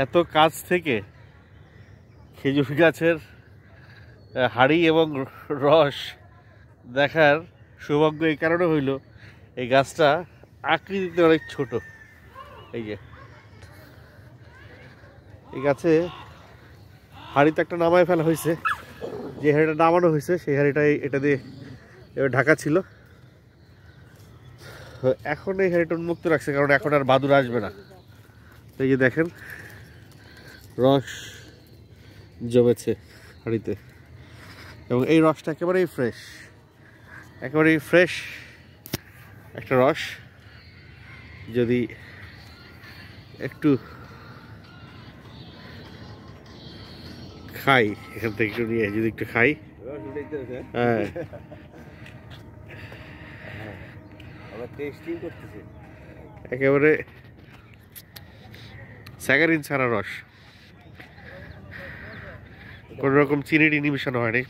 এত কাছ থেকে খেজুর গাছের হাড়ি এবং রস দেখার সৌভাগ্য এই কারণে হইল, এই গাছটা আকৃতিতে অনেক ছোট। এই যে এই গাছে হাড়িতে একটা নামায় ফেলা হয়েছে, যে হাড়িটা নামানো হয়েছে সেই হাড়িটাই এটা দিয়ে এবার ঢাকা ছিল। এখন এই হাড়িটা উন্মুক্ত রাখছে, কারণ এখন আর বাদুর আসবে না। এই যে দেখেন রস জমেছে হাড়িতে, এবং এই রসটা একেবারেই ফ্রেশ, একেবারেই ফ্রেশ একটা রস। যদি একটু খাই এখান থেকে, একটু নিয়ে যদি একটু খাই, হ্যাঁ একেবারে স্যাকারিন ছাড়া রস, কোন রকম চিনি টিনি মিশানো হয়নি।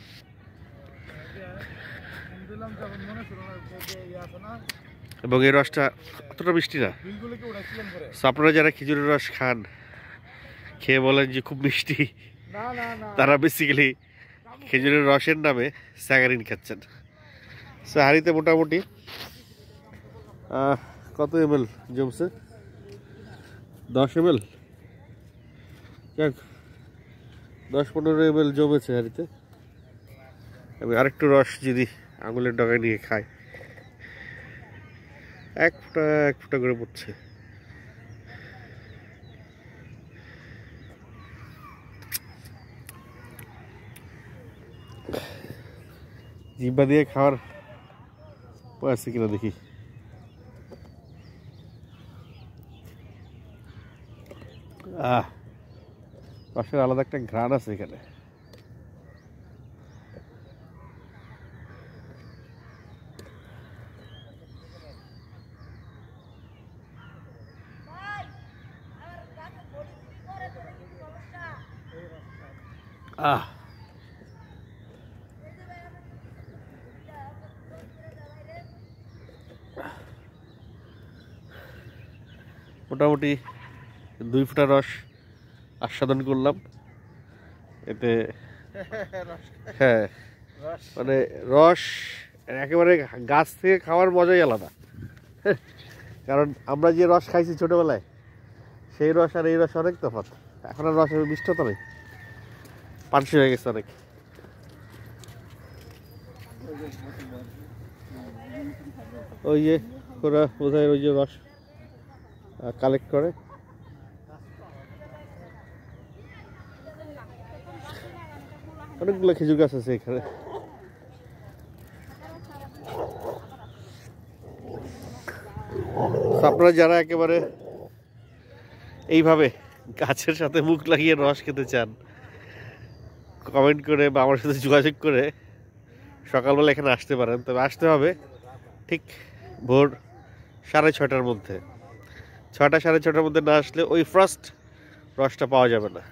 এবং এই রসটা অতটা মিষ্টি না। আপনারা যারা খেজুরের রস খান, খেয়ে বলেন যে খুব মিষ্টি, তারা বেসিক্যালি খেজুরের রসের নামে স্যাকারিন খাচ্ছেন। সো হাড়িতে মোটামুটি কত ml জমছে? 10 ml, 10-15 ml জমেছে হাড়িতে। আমি আরেকটু রস যদি আঙুলের ডগায় নিয়ে খাই, এক ফোঁটা করে পড়ছে। জিহ্বা দিয়ে খাওয়ার আছে কিনা দেখি। রসের আলাদা একটা ঘ্রাণ আছে এখানে। মোটামুটি 2 ফোঁটা রস আস্বাদন করলাম এতে। হ্যাঁ, মানে রস একেবারে গাছ থেকে খাওয়ার মজাই আলাদা। কারণ আমরা যে রস খাইছি ছোটবেলায়, সেই রস আর এই রস অনেক তফাৎ। এখন আর রসের মিষ্টতা নেই, পানসি হয়ে গেছে অনেক। ওই যে ওরা বোধহয় ওই যে রস কালেক্ট করে। অনেকগুলো খেজুর গাছ আছে এখানে। আপনারা যারা একেবারে এইভাবে গাছের সাথে মুখ লাগিয়ে রস খেতে চান, কমেন্ট করে বা আমার সাথে যোগাযোগ করে সকালবেলা এখানে আসতে পারেন। তবে আসতে হবে ঠিক ভোর 6:30টার মধ্যে। 6টা 6:30টার মধ্যে না আসলে ওই ফার্স্ট রসটা পাওয়া যাবে না।